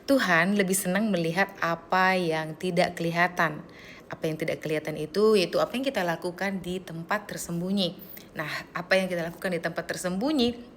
Tuhan lebih senang melihat apa yang tidak kelihatan. Apa yang tidak kelihatan itu yaitu apa yang kita lakukan di tempat tersembunyi. Nah, apa yang kita lakukan di tempat tersembunyi,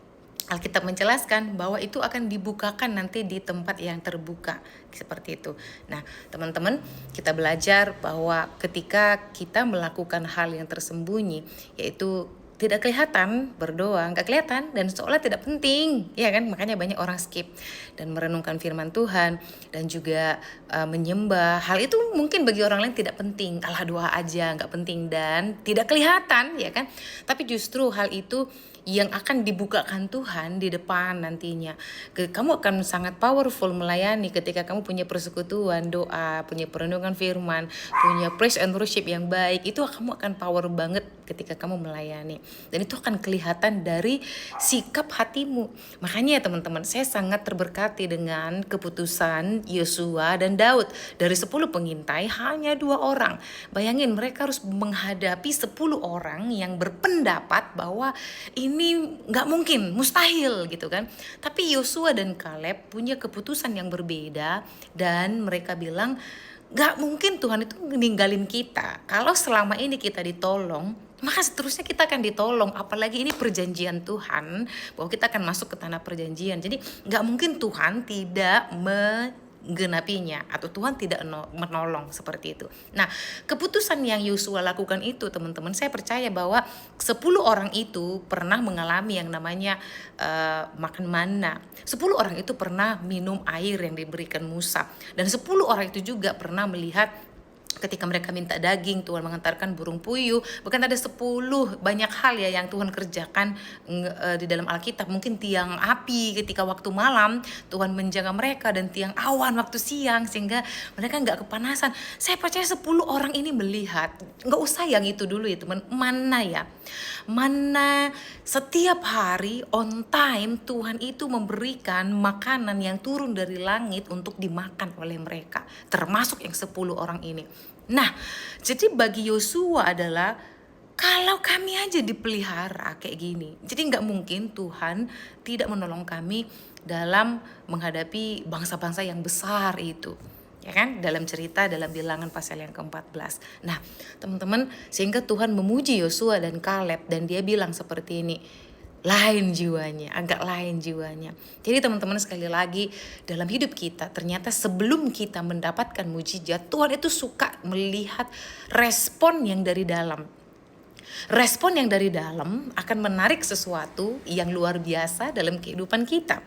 Alkitab menjelaskan bahwa itu akan dibukakan nanti di tempat yang terbuka, seperti itu. Nah, teman-teman, kita belajar bahwa ketika kita melakukan hal yang tersembunyi, yaitu tidak kelihatan, berdoa nggak kelihatan dan seolah tidak penting, ya kan? Makanya banyak orang skip dan merenungkan firman Tuhan dan juga menyembah. Hal itu mungkin bagi orang lain tidak penting, Allah doa aja nggak penting dan tidak kelihatan, ya kan? Tapi justru hal itu yang akan dibukakan Tuhan di depan nantinya. Kamu akan sangat powerful melayani ketika kamu punya persekutuan, doa, punya perenungan firman, punya praise and worship yang baik. Itu kamu akan power banget ketika kamu melayani. Dan itu akan kelihatan dari sikap hatimu. Makanya ya teman-teman, saya sangat terberkati dengan keputusan Yosua dan Daud. Dari 10 pengintai hanya 2 orang. Bayangin mereka harus menghadapi 10 orang yang berpendapat bahwa ini nggak mungkin, mustahil gitu kan. Tapi Yosua dan Kaleb punya keputusan yang berbeda dan mereka bilang nggak mungkin Tuhan itu ninggalin kita. Kalau selama ini kita ditolong, maka seterusnya kita akan ditolong. Apalagi ini perjanjian Tuhan, bahwa kita akan masuk ke tanah perjanjian. Jadi nggak mungkin Tuhan tidak menggenapinya atau Tuhan tidak menolong, seperti itu. Nah, keputusan yang Yosua lakukan itu teman-teman, saya percaya bahwa 10 orang itu pernah mengalami yang namanya makan manna. 10 orang itu pernah minum air yang diberikan Musa, dan 10 orang itu juga pernah melihat ketika mereka minta daging, Tuhan mengantarkan burung puyuh. Bahkan ada 10 banyak hal ya yang Tuhan kerjakan di dalam Alkitab. Mungkin tiang api ketika waktu malam Tuhan menjaga mereka, dan tiang awan waktu siang sehingga mereka nggak kepanasan. Saya percaya 10 orang ini melihat, nggak usah yang itu dulu ya teman, mana setiap hari on time Tuhan itu memberikan makanan yang turun dari langit untuk dimakan oleh mereka, termasuk yang 10 orang ini. Nah, jadi bagi Yosua adalah kalau kami aja dipelihara kayak gini, jadi nggak mungkin Tuhan tidak menolong kami dalam menghadapi bangsa-bangsa yang besar itu. Ya kan, dalam cerita dalam Bilangan pasal yang ke-14. Nah, teman-teman, sehingga Tuhan memuji Yosua dan Kaleb dan dia bilang seperti ini, lain jiwanya, agak lain jiwanya. Jadi teman-teman, sekali lagi dalam hidup kita ternyata sebelum kita mendapatkan mujizat, Tuhan itu suka melihat respon yang dari dalam. Respon yang dari dalam akan menarik sesuatu yang luar biasa dalam kehidupan kita.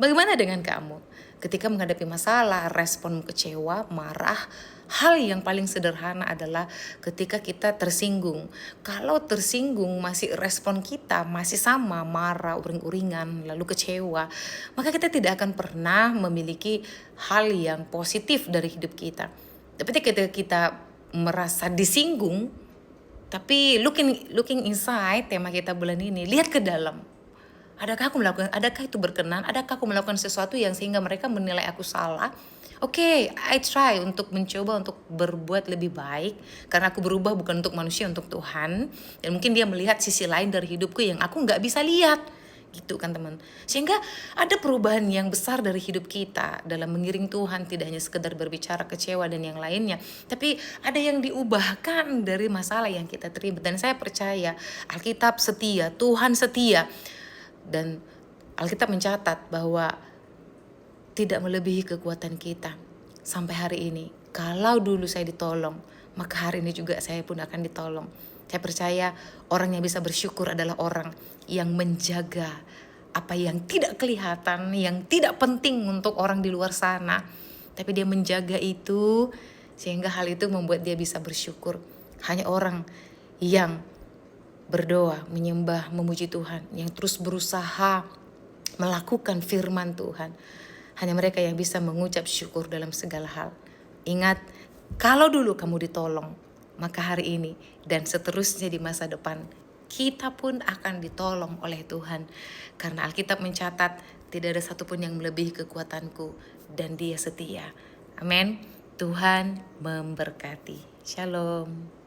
Bagaimana dengan kamu? Ketika menghadapi masalah, respon kecewa, marah, hal yang paling sederhana adalah ketika kita tersinggung. Kalau tersinggung masih respon kita masih sama, marah, uring-uringan, lalu kecewa, maka kita tidak akan pernah memiliki hal yang positif dari hidup kita. Tapi ketika kita merasa disinggung, tapi looking inside, tema kita bulan ini, lihat ke dalam. Adakah itu berkenan? Adakah aku melakukan sesuatu yang sehingga mereka menilai aku salah? Oke, I try untuk mencoba untuk berbuat lebih baik, karena aku berubah bukan untuk manusia, untuk Tuhan. Dan mungkin dia melihat sisi lain dari hidupku yang aku nggak bisa lihat, gitu kan teman. Sehingga ada perubahan yang besar dari hidup kita dalam mengiring Tuhan, tidak hanya sekedar berbicara kecewa dan yang lainnya, tapi ada yang diubahkan dari masalah yang kita terima. Dan saya percaya Alkitab setia, Tuhan setia. Dan Alkitab mencatat bahwa tidak melebihi kekuatan kita sampai hari ini. Kalau dulu saya ditolong, maka hari ini juga saya pun akan ditolong. Saya percaya orang yang bisa bersyukur adalah orang yang menjaga apa yang tidak kelihatan, yang tidak penting untuk orang di luar sana. Tapi dia menjaga itu sehingga hal itu membuat dia bisa bersyukur. Hanya orang yang berdoa, menyembah, memuji Tuhan, yang terus berusaha melakukan firman Tuhan, hanya mereka yang bisa mengucap syukur dalam segala hal. Ingat, kalau dulu kamu ditolong, maka hari ini dan seterusnya di masa depan kita pun akan ditolong oleh Tuhan. Karena Alkitab mencatat tidak ada satupun yang melebihi kekuatanku, dan Dia setia. Amin. Tuhan memberkati. Shalom.